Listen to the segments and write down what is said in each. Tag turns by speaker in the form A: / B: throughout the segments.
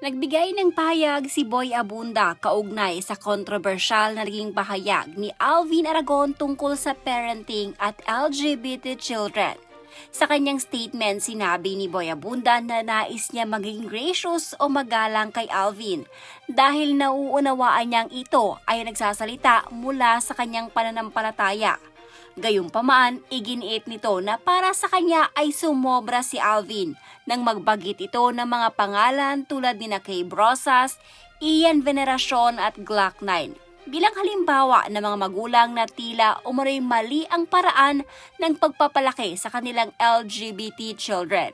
A: Nagbigay ng pahayag si Boy Abunda kaugnay sa kontrobersyal na naging pahayag ni Alvin Aragon tungkol sa parenting at LGBT children. Sa kanyang statement, sinabi ni Boy Abunda na nais niya maging gracious o magalang kay Alvin dahil nauunawaan niyang ito ay nagsasalita mula sa kanyang pananampalataya. Gayunpaman, iginiit nito na para sa kanya ay sumobra si Alvin nang magbagit ito ng mga pangalan tulad ni Kay Brosas, Ian Veneracion at Glock 9 bilang halimbawa ng mga magulang na tila umano'y mali ang paraan ng pagpapalaki sa kanilang LGBT children.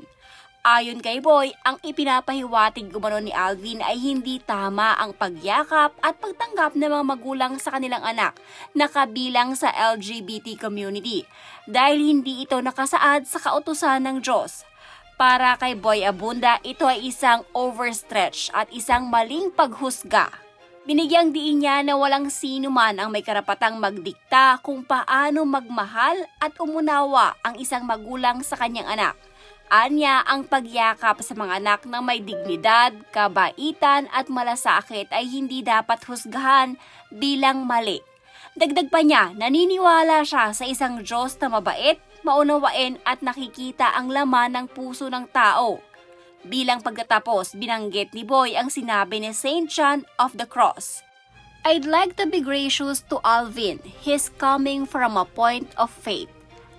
A: Ayon kay Boy, ang ipinapahiwatig umano ni Alvin ay hindi tama ang pagyakap at pagtanggap ng mga magulang sa kanilang anak na kabilang sa LGBT community dahil hindi ito nakasaad sa kautusan ng Diyos. Para kay Boy Abunda, ito ay isang overstretch at isang maling paghusga. Binigyang diin niya na walang sino man ang may karapatang magdikta kung paano magmahal at umunawa ang isang magulang sa kanyang anak. Anya, ang pagyakap sa mga anak na may dignidad, kabaitan at malasakit ay hindi dapat husgahan bilang mali. Dagdag pa niya, naniniwala siya sa isang Diyos na mabait, maunawain at nakikita ang laman ng puso ng tao. Bilang pagkatapos, binanggit ni Boy ang sinabi ni Saint John of the Cross. I'd like to be gracious to Alvin. He's coming from a point of faith.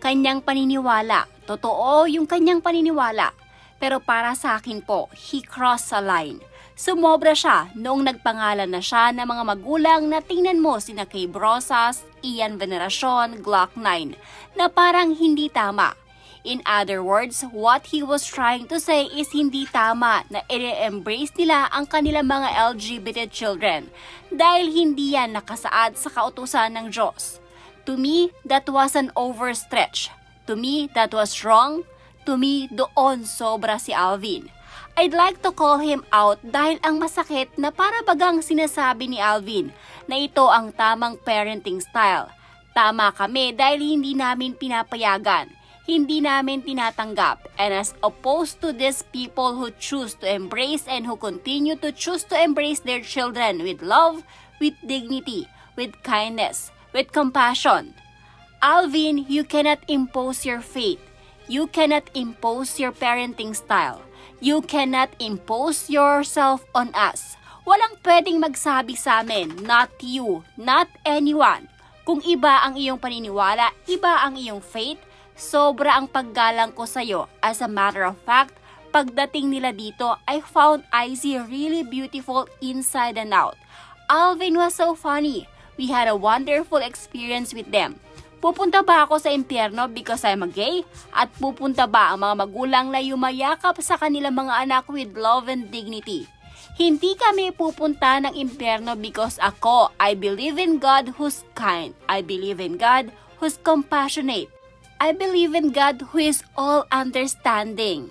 A: Kanyang paniniwala. Totoo yung kanyang paniniwala. Pero para sa akin po, he crossed a line. Sumobra siya noong nagpangalan na siya ng mga magulang na tingnan mo sina Kay Brosas, Ian Veneracion, Glock 9 na parang hindi tama. In other words, what he was trying to say is hindi tama na i-embrace nila ang kanilang mga LGBT children dahil hindi yan nakasaad sa kautusan ng Diyos. To me, that was an overstretch. To me, that was wrong. To me, doon sobra si Alvin. I'd like to call him out dahil ang masakit na para bagang sinasabi ni Alvin na ito ang tamang parenting style. Tama kami dahil hindi namin pinapayagan, hindi namin tinatanggap. And as opposed to these people who choose to embrace and who continue to choose to embrace their children with love, with dignity, with kindness, with compassion. Alvin, you cannot impose your faith. You cannot impose your parenting style. You cannot impose yourself on us. Walang pwedeng magsabi sa amin, not you, not anyone. Kung iba ang iyong paniniwala, iba ang iyong faith, sobra ang paggalang ko sa'yo. As a matter of fact, pagdating nila dito, I found Izzy really beautiful inside and out. Alvin was so funny. We had a wonderful experience with them. Pupunta ba ako sa impyerno because I'm a gay? At pupunta ba ang mga magulang na yumayakap sa kanilang mga anak with love and dignity? Hindi kami pupunta ng impyerno because ako, I believe in God who's kind. I believe in God who's compassionate. I believe in God who is all understanding.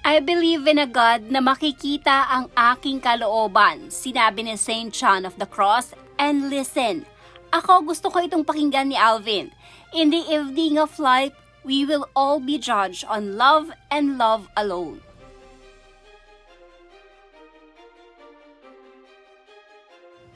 A: I believe in a God na makikita ang aking kalooban, sinabi ni Saint John of the Cross. And listen, ako gusto ko itong pakinggan ni Alvin. In the evening of life, we will all be judged on love and love alone.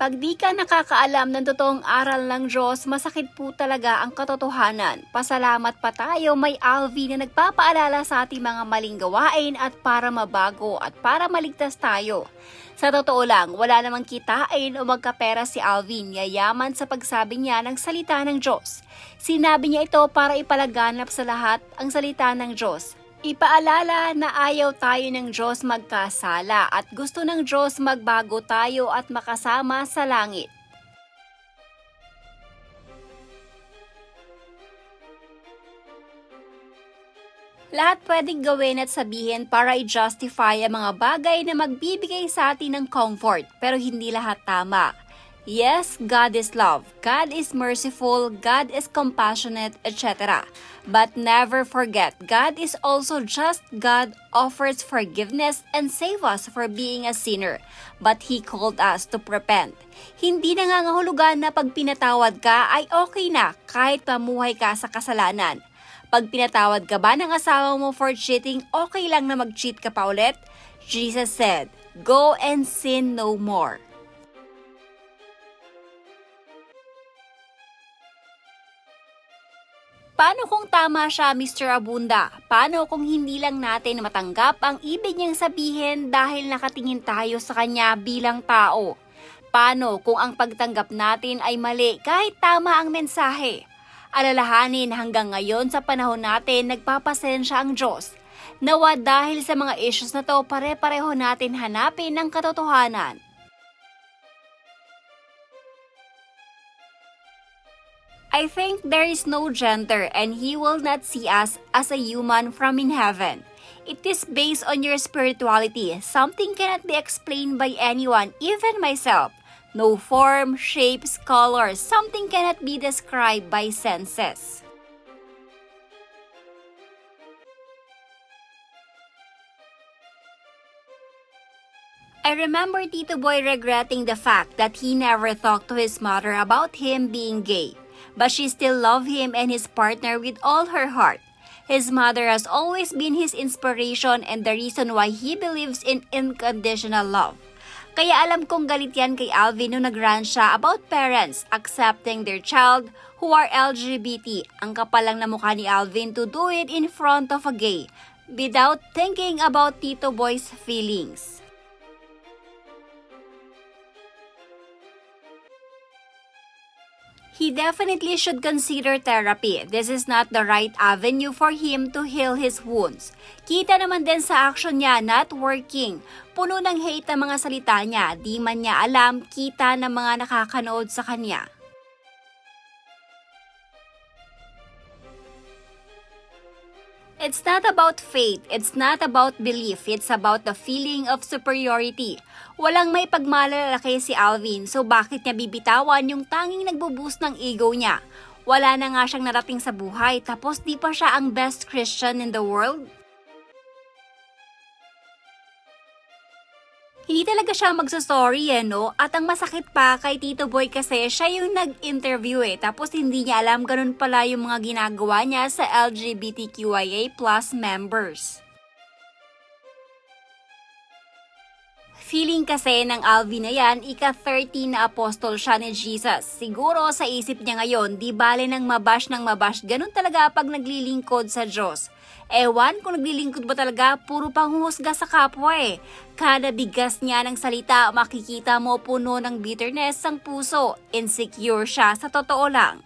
A: Pag di ka nakakaalam ng totoong aral ng Diyos, masakit po talaga ang katotohanan. Pasalamat pa tayo may Alvin na nagpapaalala sa ating mga maling gawain at para mabago at para maligtas tayo. Sa totoo lang, wala namang kitain o magkapera si Alvin, yayaman sa pagsabi niya ng salita ng Diyos. Sinabi niya ito para ipalaganap sa lahat ang salita ng Diyos. Ipaalala na ayaw tayo ng Diyos magkasala at gusto ng Diyos magbago tayo at makasama sa langit. Lahat pwedeng gawin at sabihin para i-justify ang mga bagay na magbibigay sa atin ng comfort, pero hindi lahat tama. Yes, God is love, God is merciful, God is compassionate, etc. But never forget, God is also just. God offers forgiveness and save us for being a sinner. But He called us to repent. Hindi nangangahulugan na pag pinatawad ka ay okay na kahit pamuhay ka sa kasalanan. Pag pinatawad ka ba ng asawa mo for cheating, okay lang na mag-cheat ka pa ulit? Jesus said, Go and sin no more. Paano kung tama siya, Mr. Abunda? Paano kung hindi lang natin matanggap ang ibig niyang sabihin dahil nakatingin tayo sa kanya bilang tao? Paano kung ang pagtanggap natin ay mali kahit tama ang mensahe? Alalahanin hanggang ngayon sa panahon natin nagpapasensya ang Diyos. Nawa dahil sa mga issues na to pare-pareho natin hanapin ang katotohanan. I think there is no gender and He will not see us as a human from in heaven. It is based on your spirituality. Something cannot be explained by anyone, even myself. No form, shapes, colors. Something cannot be described by senses. I remember Tito Boy regretting the fact that he never talked to his mother about him being gay. But she still loved him and his partner with all her heart. His mother has always been his inspiration and the reason why he believes in unconditional love. Kaya alam kong galit yan kay Alvin nung nag-rant siya about parents accepting their child who are LGBT. Ang kapal lang na mukha ni Alvin to do it in front of a gay without thinking about Tito Boy's feelings. He definitely should consider therapy. This is not the right avenue for him to heal his wounds. Kita naman din sa action niya, not working. Puno ng hate ang mga salita niya, di man niya alam, kita ng mga nakakanood sa kanya. It's not about faith, it's not about belief, it's about the feeling of superiority. Walang may pagmalalaki si Alvin, so bakit niya bibitawan yung tanging nagbo-boost ng ego niya? Wala na nga siyang narating sa buhay, tapos di pa siya ang best Christian in the world? Hindi talaga siya magsasorry no? At ang masakit pa kay Tito Boy kasi siya yung nag-interview tapos hindi niya alam ganun pala yung mga ginagawa niya sa LGBTQIA+ members. Feeling kasi ng Alvin na yan, ika-13 na apostol siya ni Jesus. Siguro sa isip niya ngayon, di bale ng mabash, ganun talaga pag naglilingkod sa Diyos. Ewan kung naglilingkod ba talaga, puro panghuhusga sa kapwa Kada bigas niya ng salita, makikita mo puno ng bitterness ang puso. Insecure siya sa totoo lang.